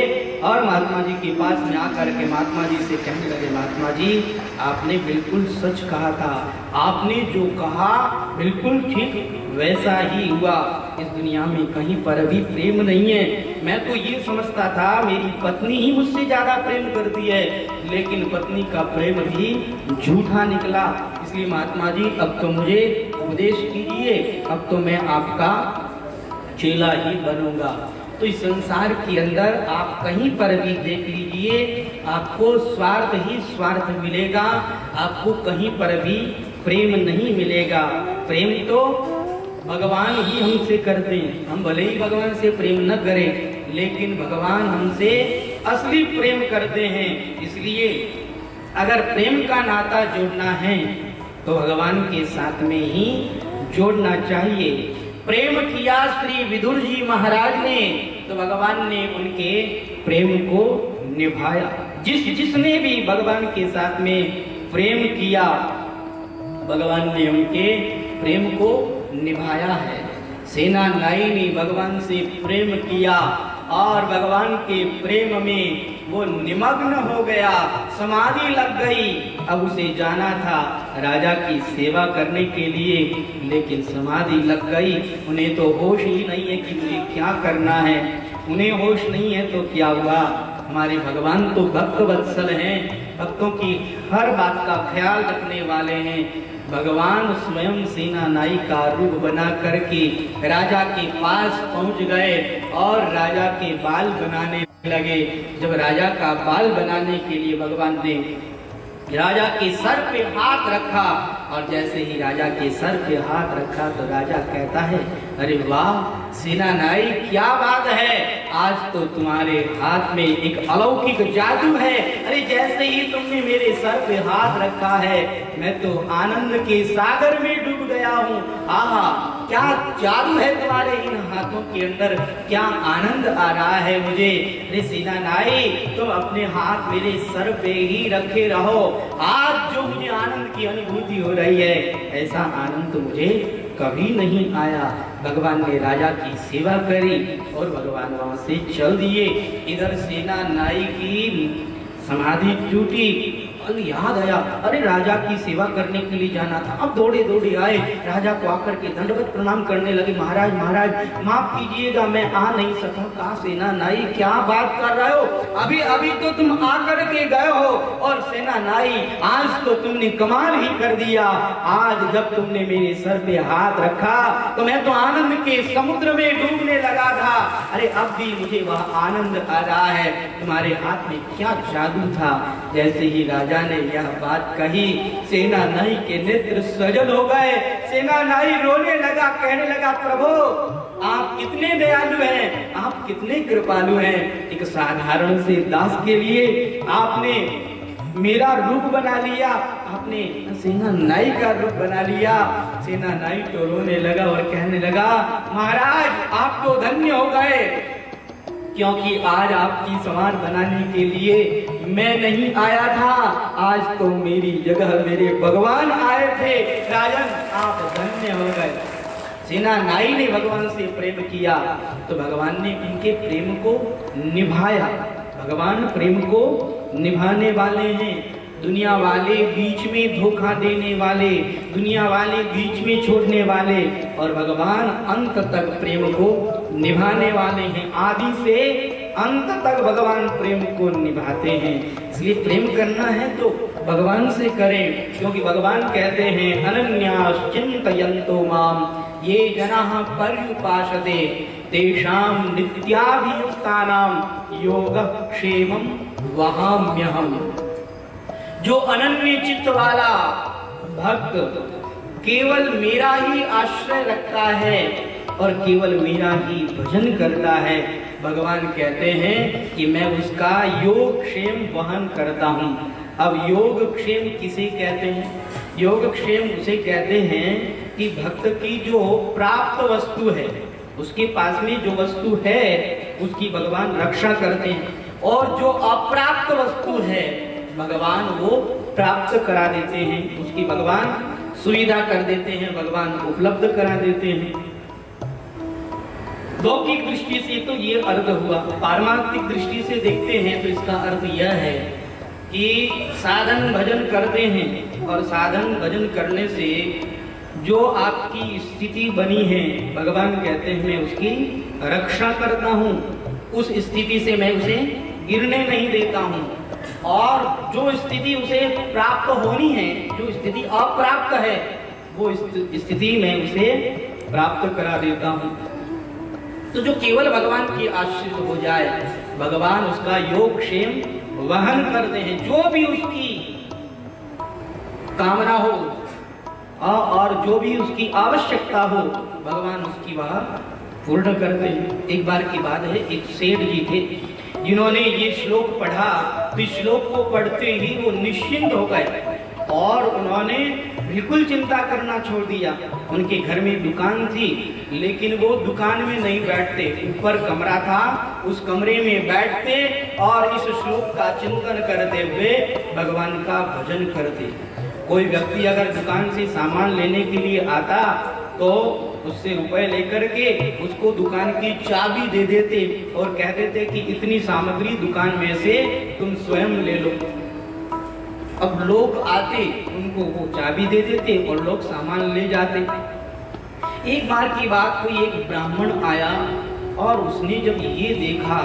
और महात्मा जी के पास में आकर के महात्मा जी से कहने लगे, महात्मा जी आपने बिल्कुल सच कहा था, आपने जो कहा बिल्कुल ठीक वैसा ही हुआ। इस दुनिया में कहीं पर भी प्रेम नहीं है। मैं तो ये समझता था मेरी पत्नी ही मुझसे ज्यादा प्रेम करती है, लेकिन पत्नी का प्रेम भी झूठा निकला। इसलिए महात्मा जी अब तो मुझे उपदेश कीजिए, अब तो मैं आपका चेला ही बनूंगा। तो इस संसार के अंदर आप कहीं पर भी देख लीजिए, आपको स्वार्थ ही स्वार्थ मिलेगा, आपको कहीं पर भी प्रेम नहीं मिलेगा। प्रेम तो भगवान ही हमसे करते हैं, हम भले ही भगवान से प्रेम न करें, लेकिन भगवान हमसे असली प्रेम करते हैं। इसलिए अगर प्रेम का नाता जोड़ना है तो भगवान के साथ में ही जोड़ना चाहिए। प्रेम किया श्री विदुर जी महाराज ने तो भगवान ने उनके प्रेम को निभाया। जिसने भी भगवान के साथ में प्रेम किया, भगवान ने उनके प्रेम को निभाया है। सेनानाई ने भगवान से प्रेम किया और भगवान के प्रेम में वो निमग्न हो गया, समाधि लग गई। अब उसे जाना था राजा की सेवा करने के लिए, लेकिन समाधि लग गई। उन्हें तो होश ही नहीं है कि मुझे क्या करना है। उन्हें होश नहीं है तो क्या हुआ। हमारे भगवान तो भक्त वत्सल हैं, भक्तों की हर बात का ख्याल रखने वाले हैं। भगवान स्वयं सेनानाई का रूप बना करके राजा के पास पहुंच गए और राजा के बाल बनाने लगे। जब राजा का बाल बनाने के लिए भगवान ने राजा के सर पे हाथ रखा, और जैसे ही राजा के सर पे हाथ रखा तो राजा कहता है, अरे वाह सेनानाई, क्या बात है, आज तो तुम्हारे हाथ में एक अलौकिक जादू है। अरे जैसे ही तुमने मेरे सर पे हाथ रखा है, मैं तो आनंद के सागर में डूब गया हूँ। आहा, क्या जादू है तुम्हारे इन हाथों के अंदर, क्या आनंद आ रहा है मुझे। अरे सेनानाई, तुम अपने हाथ मेरे सर पे ही रखे रहो। आज जो मुझे आनंद की अनुभूति हो रही है, ऐसा आनंद तो मुझे कभी नहीं आया। भगवान ने राजा की सेवा करी और भगवान वहां से चल दिए। इधर सेनानाई की समाधि टूटी और याद आया, अरे राजा की सेवा करने के लिए जाना था। अब दौड़े दौड़े आए, राजा को आकर के दंडवत प्रणाम करने लगे। महाराज महाराज माफ कीजिएगा, मैं आ नहीं सका। कहा सेनानाई, क्या बात कर रहे हो, अभी अभी तो तुम आकर के गए हो। और सेनानाई, आज तो तुमने कमाल ही कर दिया। आज जब तुमने मेरे सर पे हाथ रखा तो मैं तो आनंद के समुद्र में डूबने लगा था। अरे अब भी मुझे वह आनंद आ रहा है। तुम्हारे हाथ में क्या जादू था। जैसे ही राजा ने यह बात कही, सेनानाई के नेत्र सजल हो गए। सेनानाई रोने लगा, कहने लगा, प्रभु आप कितने दयालु हैं, आप कितने कृपालु हैं। एक साधारण से दास के लिए आपने मेरा रूप बना लिया, आपने सेनानाई का रूप बना लिया। सेनानाई तो रोने लगा और कहने लगा, महाराज आप तो धन्य हो गए, क्योंकि आज आपकी समान बनाने के लिए मैं नहीं आया था, आज तो मेरी जगह मेरे भगवान आए थे। राजन आप धन्य हो गए। सेनानाई ने भगवान से प्रेम किया तो भगवान ने उनके प्रेम को निभाया। भगवान प्रेम को निभाने वाले हैं। दुनिया वाले बीच में धोखा देने वाले, दुनिया वाले बीच में छोड़ने वाले, और भगवान अंत तक प्रेम को निभाने वाले हैं। आदि से अंत तक भगवान प्रेम को निभाते हैं। इसलिए प्रेम करना है तो भगवान से करें, क्योंकि भगवान कहते हैं, अनन्यास चिंतयन्तो माम ये जनाः पर्युपासते तेषां नित्याभियुक्तानां योगक्षेमं वहाम्यहम्। जो अनन्य चित्त वाला भक्त केवल मेरा ही आश्रय रखता है और केवल मेरा ही भजन करता है, भगवान कहते हैं कि मैं उसका योगक्षेम वहन करता हूँ। अब योगक्षेम किसे कहते हैं? योगक्षेम उसे कहते हैं कि भक्त की जो प्राप्त वस्तु है, उसके पास में जो वस्तु है उसकी भगवान रक्षा करते हैं, और जो अप्राप्त वस्तु है भगवान वो प्राप्त करा देते हैं, उसकी भगवान सुविधा कर देते हैं, भगवान उपलब्ध करा देते हैं। लौकिक दृष्टि से तो ये अर्थ हुआ। पारमार्थिक दृष्टि से देखते हैं तो इसका अर्थ यह है कि साधन भजन करते हैं, और साधन भजन करने से जो आपकी स्थिति बनी है, भगवान कहते हैं मैं उसकी रक्षा करता हूँ, उस स्थिति से मैं उसे गिरने नहीं देता हूँ, और जो स्थिति उसे प्राप्त होनी है, जो स्थिति अप्राप्त है, वो स्थिति में उसे प्राप्त करा देता हूँ। तो जो केवल भगवान की आश्रित हो जाए, भगवान उसका योगक्षेम वहन करते हैं। जो भी उसकी कामना हो और जो भी उसकी आवश्यकता हो, भगवान उसकी वह पूर्ण करते हैं। एक बार की बात है, एक सेठ जी थे जिन्होंने ये श्लोक पढ़ा, तो इस श्लोक को पढ़ते ही वो निश्चिंत हो गए और उन्होंने बिल्कुल चिंता करना छोड़ दिया। उनके घर में दुकान थी, लेकिन वो दुकान में नहीं बैठते, ऊपर कमरा था, उस कमरे में बैठते और इस श्लोक का चिंतन करते हुए भगवान का भजन करते। कोई व्यक्ति अगर दुकान से सामान लेने के लिए आता तो उससे रुपए लेकर के उसको दुकान की चाबी दे देते और कह देते कि इतनी सामग्री दुकान में से तुम स्वयं ले लो। अब लोग आते, उनको वो चाबी दे देते और लोग सामान ले जाते। एक बार की बात हुई, एक ब्राह्मण आया और उसने जब ये देखा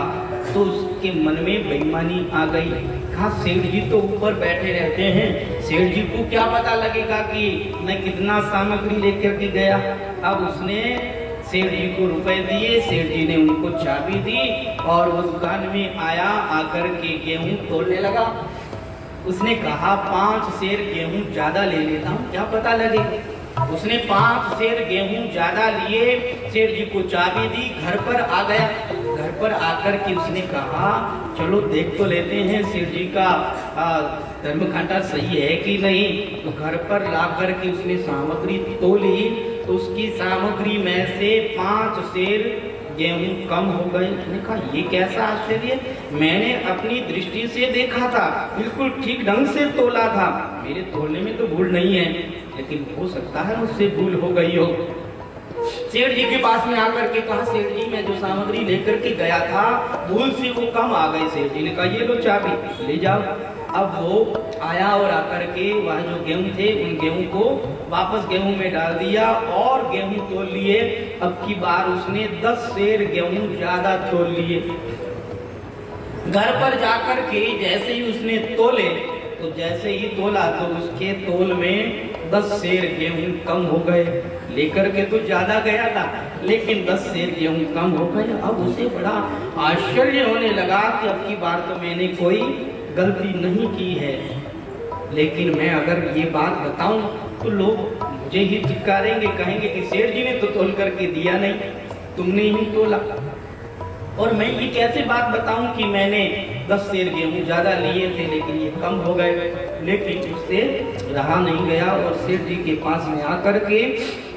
तो उसके मन में बेईमानी आ गई। कहा सेठ जी तो ऊपर बैठे रहते हैं, सेठ जी को क्या पता लगेगा कि मैं कितना सामग्री लेकर के गया। अब उसने सेठ जी को रुपए दिए, सेठ जी ने उनको चाबी दी और वो दुकान में आया, आकर के गेहूं तोड़ने लगा। उसने कहा 5 सेर गेहूं ज्यादा ले लेता हूँ, क्या पता लगेगा। उसने 5 सेर गेहूं ज्यादा लिए, सेठ जी को चाबी दी, घर पर आ गया। घर पर आकर के उसने कहा चलो देख तो लेते हैं सेठ जी का धर्मकांटा सही है कि नहीं। तो घर पर ला कर के उसने सामग्री तोली, तो उसकी सामग्री में से 5 सेर गेहूं कम हो गए। मैंने कहा ये कैसा आश्चर्य, मैंने अपनी दृष्टि से देखा था, बिल्कुल ठीक ढंग से तोला था, मेरे तोलने में तो भूल नहीं है, लेकिन हो सकता है मुझसे भूल हो गई हो। सेठ जी के पास में आकर के कहा सेठ जी मैं जो सामग्री लेकर के गया था भूल से वो कम आ गई। सेठ जी ने कहा ये लो चाबी ले जाओ। अब वो आया और आकर के वह जो गेहूं थे उन गेहूं को वापस गेहूं में डाल दिया और गेहूं तोल लिए। अब की बार उसने 10 सेर गेहूं ज्यादा तोल लिए। घर पर जाकर के जैसे ही उसने तोले, तो जैसे ही तोला तो उसके तोल में 10 सेर गेहूं कम हो गए। लेकर के तो ज्यादा गया था, लेकिन 10 सेर गेहूं कम हो गए। अब उसे बड़ा आश्चर्य होने लगा कि अब की बार तो मैंने कोई गलती नहीं की है। लेकिन मैं अगर ये बात बताऊं तो लोग मुझे ही धिक्कारेंगे, कहेंगे कि सेठ जी ने तो तोल करके दिया नहीं, तुमने ही तोला। और मैं ये कैसे बात बताऊं कि मैंने 10 सेर गेहूं ज्यादा लिए थे लेकिन ये कम हो गए। लेकिन उससे रहा नहीं गया और सेठ जी के पास में आकर के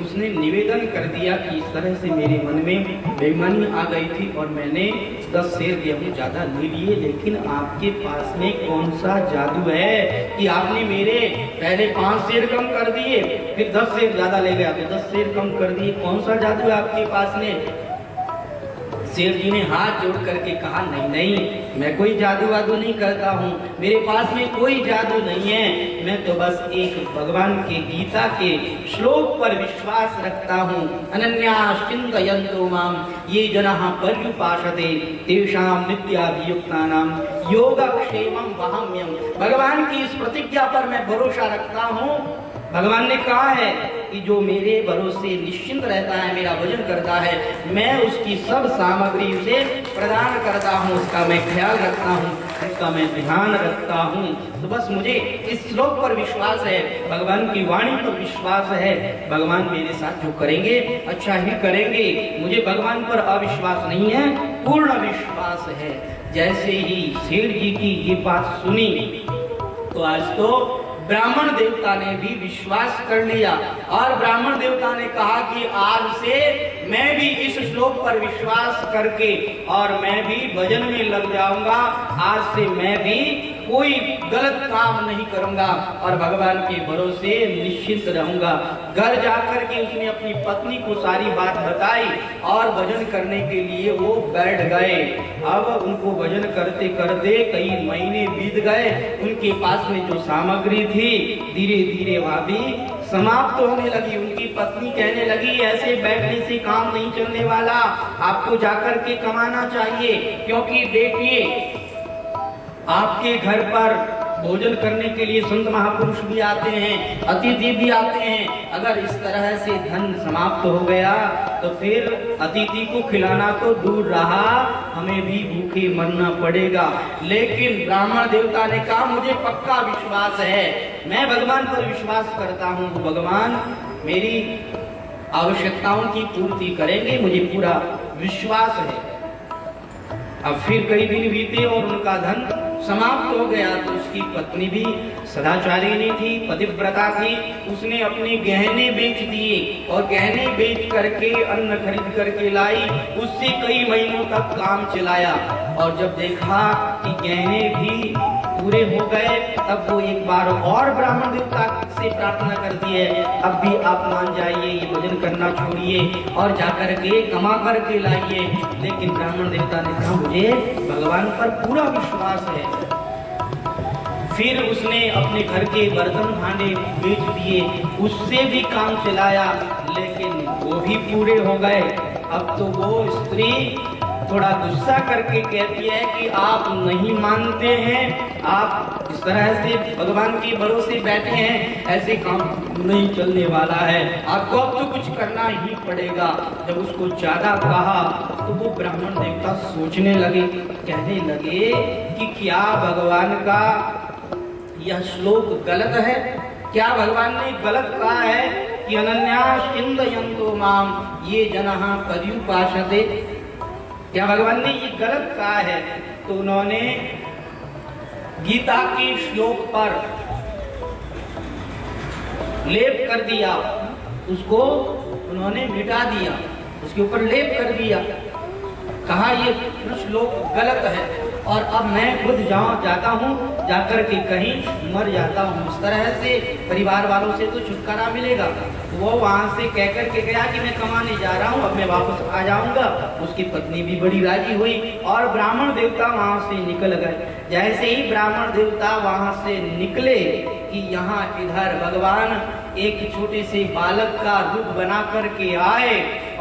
उसने निवेदन कर दिया कि इस तरह से मेरे मन में बेईमानी आ गई थी और मैंने 10 सेर गेहूं ज्यादा ले लिए, लेकिन आपके पास में कौन सा जादू है कि आपने मेरे पहले 5 सेर कम कर दिए, फिर 10 सेर ज्यादा ले गया तो 10 सेर कम कर दिए, कौन सा जादू है आपके पास में। सेठ जी ने हाथ जोड़ करके कहा नहीं नहीं, मैं कोई जादू वादू नहीं करता हूँ, मेरे पास में कोई जादू नहीं है, मैं तो बस एक भगवान के गीता के श्लोक पर विश्वास रखता हूँ। अनन्याश्चिन्तयन्तो मां ये जनाः पर्युपासते तेषां नित्याभियुक्तानां योगक्षेमं वहाम्यहम्। भगवान की इस प्रतिज्ञा पर मैं भरोसा रखता हूँ। भगवान ने कहा है कि जो मेरे भरोसे निश्चिंत रहता है, मेरा भजन करता है, मैं उसकी सब सामग्री उसे प्रदान करता हूँ, उसका मैं ख्याल रखता हूँ, उसका मैं ध्यान रखता हूँ। तो बस मुझे इस श्लोक पर विश्वास है, भगवान की वाणी पर विश्वास है। भगवान मेरे साथ जो करेंगे अच्छा ही करेंगे, मुझे भगवान पर अविश्वास नहीं है, पूर्ण विश्वास है। जैसे ही सेठ जी की ये बात सुनी तो आज तो ब्राह्मण देवता ने भी विश्वास कर लिया और ब्राह्मण देवता ने कहा कि आज से मैं भी इस श्लोक पर विश्वास करके और मैं भी भजन में लग जाऊंगा। आज से मैं भी कोई गलत काम नहीं करूंगा और भगवान के भरोसे निश्चिंत रहूंगा। घर जाकर के उसने अपनी पत्नी को सारी बात बताई और भजन करने के लिए वो बैठ गए। अब उनको भजन करते करते कई महीने बीत गए। उनके पास में जो सामग्री थी धीरे धीरे वह भी समाप्त होने लगी। उनकी पत्नी कहने लगी ऐसे बैठने से काम नहीं चलने वाला, आपको जाकर के कमाना चाहिए, क्योंकि देखिए आपके घर पर भोजन करने के लिए संत महापुरुष भी आते हैं, अतिथि भी आते हैं। अगर इस तरह से धन समाप्त हो गया तो फिर अतिथि को खिलाना तो दूर रहा, हमें भी भूखे मरना पड़ेगा। लेकिन ब्राह्मण देवता ने कहा मुझे पक्का विश्वास है, मैं भगवान पर विश्वास करता हूँ, तो भगवान मेरी आवश्यकताओं की पूर्ति करेंगे, मुझे पूरा विश्वास है। अब फिर कई दिन बीते और उनका धन समाप्त हो गया तो उसकी पत्नी भी सदाचारिणी थी, पतिव्रता थी। उसने अपने गहने बेच दिए और गहने बेच करके अन्न खरीद करके लाई, उससे कई महीनों तक काम चलाया। और जब देखा कि गहने भी पूरे हो गए, तब वो एक बार और ब्राह्मण देवता से प्रार्थना कर दी है, अब भी आप मान जाइए, ये भोजन करना छोड़िए और जाकर के कमा करके लाइए। लेकिन ब्राह्मण देवता ने कहा मुझे भगवान पर पूरा विश्वास है। फिर उसने अपने घर के बर्तन भांडे बेच दिए, उससे भी काम चलाया, लेकिन वो भी पूरे हो गए। अब तो वो स्त्री थोड़ा गुस्सा करके कहती है कि आप नहीं मानते हैं, आप इस तरह से भगवान के भरोसे बैठे हैं, ऐसे काम नहीं चलने वाला है, आपको अब तो कुछ करना ही पड़ेगा। जब उसको ज्यादा कहा तो वो ब्राह्मण देवता सोचने लगे, कहने लगे कि क्या भगवान का यह श्लोक गलत है? क्या भगवान ने गलत कहा है कि अनन्या चिंतयन्तो माम ये जनः पर्युपासते? क्या भगवान ने ये गलत कहा है? तो उन्होंने गीता के श्लोक पर लेप कर दिया, उसको उन्होंने मिटा दिया, उसके ऊपर लेप कर दिया, कहा ये श्लोक गलत है और अब मैं खुद जाता हूँ, जाकर के कहीं मर जाता हूँ। इस तरह से परिवार वालों से तो छुटकारा मिलेगा। वो वहाँ से कह कर के गया कि मैं कमाने जा रहा हूँ, अब मैं वापस आ जाऊंगा। उसकी पत्नी भी बड़ी राजी हुई और ब्राह्मण देवता वहाँ से निकल गए। जैसे ही ब्राह्मण देवता वहाँ से निकले कि यहाँ इधर भगवान एक छोटे से बालक का रूप बना करके आए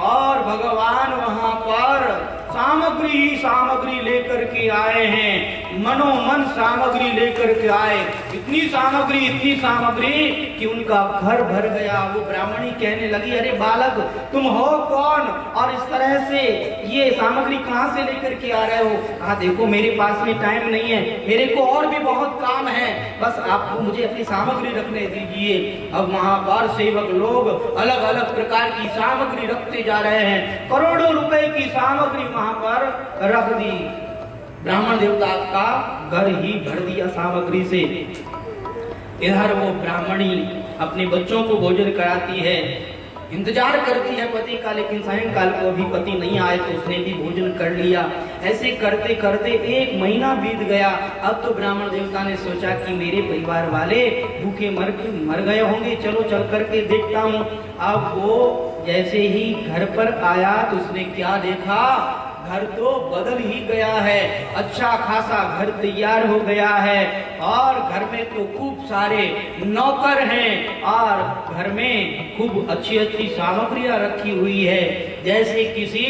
और भगवान वहाँ पर सामग्री लेकर के आए हैं, मनोमन सामग्री लेकर के आए। इतनी सामग्री कि उनका घर भर गया। वो ब्राह्मणी कहने लगी, अरे बालक तुम हो कौन और इस तरह से ये सामग्री कहाँ से लेकर के आ रहे हो? कहा देखो मेरे पास में टाइम नहीं है, मेरे को और भी बहुत काम है, बस आपको मुझे अपनी सामग्री रखने दीजिए। अब वहाँ पर सेवक लोग अलग अलग प्रकार की सामग्री रखते जा रहे हैं, करोड़ों रुपए की सामग्री वहाँ पर रख दी। ब्राह्मण देवता का घर ही भर दिया सामग्री से। इधर वो ब्राह्मणी अपने बच्चों को भोजन कराती है, इंतजार करती है पति का, लेकिन सायंकाल को अभी पति नहीं आए तो उसने भी भोजन कर लिया। ऐसे करते करते 1 महीना बीत गया। अब तो ब्राह्मण देवता ने सोचा कि मेरे परिवार वाले भूखे मर गए होंगे, चलो चल करके देखता हूँ। अब वो जैसे ही घर पर आया तो उसने क्या देखा, घर तो बदल ही गया है, अच्छा खासा घर तैयार हो गया है और घर में तो खूब सारे नौकर हैं और घर में खूब अच्छी अच्छी सामग्रियां रखी हुई है, जैसे किसी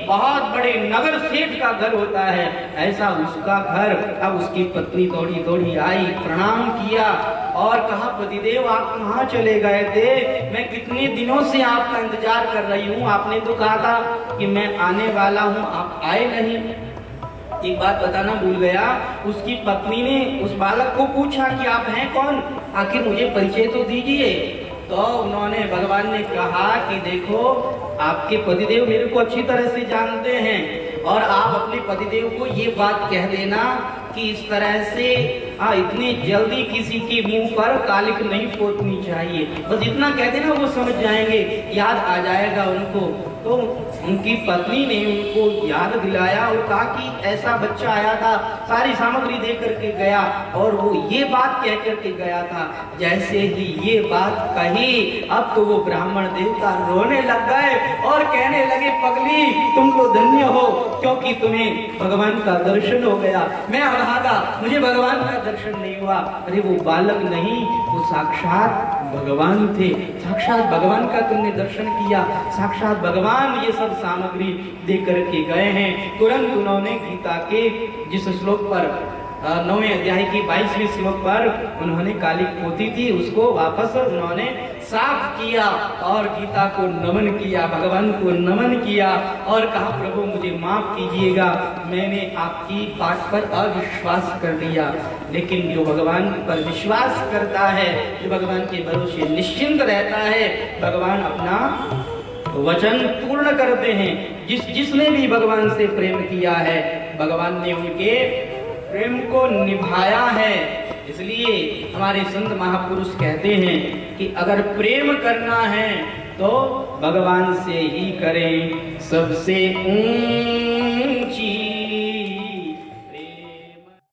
बहुत बड़े नगर सेठ का घर होता है ऐसा उसका घर। अब उसकी पत्नी दौड़ी दौड़ी आई, प्रणाम किया और कहा पतिदेव आप कहाँ चले गए थे? मैं कितने दिनों से आपका इंतजार कर रही हूँ, आपने तो कहा था कि मैं आने वाला हूँ, आप आए नहीं। एक बात बताना भूल गया, उसकी पत्नी ने उस बालक को पूछा कि आप हैं कौन, आखिर मुझे परिचय तो दीजिए। तो उन्होंने भगवान ने कहा कि देखो आपके पतिदेव मेरे को अच्छी तरह से जानते हैं और आप अपने पतिदेव को ये बात कह देना कि इस तरह से इतनी जल्दी किसी के मुंह पर कालिक नहीं पोतनी चाहिए, बस इतना कह देना वो समझ जाएंगे, याद आ जाएगा उनको। तो उनकी पत्नी ने उनको याद दिलाया और कहा कि ऐसा बच्चा आया था, सारी सामग्री दे करके गया और वो ये बात कह करके गया था। जैसे ही ये बात कही अब तो वो ब्राह्मण देवता रोने लग गए और कहने लगे पगली तुम तो धन्य हो क्योंकि तुम्हें भगवान का दर्शन हो गया, मैं अभागा, मुझे भगवान का दर्शन नहीं हुआ। अरे वो बालक नहीं, वो साक्षात भगवान थे, साक्षात भगवान का तुमने दर्शन किया, साक्षात भगवान ये सब सामग्री दे करके गए हैं। तुरंत उन्होंने गीता के जिस श्लोक पर 9वें अध्याय की 22वें श्लोक पर उन्होंने कालिक पोती थी उसको वापस उन्होंने साफ किया और गीता को नमन किया, भगवान को नमन किया और कहा प्रभु मुझे माफ कीजिएगा, मैंने आपकी बात पर अविश्वास कर लिया। लेकिन जो भगवान पर विश्वास करता है, जो भगवान के भरोसे निश्चिंत रहता है, भगवान अपना वचन पूर्ण करते हैं। जिसने भी भगवान से प्रेम किया है, भगवान ने उनके प्रेम को निभाया है। इसलिए हमारे संत महापुरुष कहते हैं कि अगर प्रेम करना है तो भगवान से ही करें, सबसे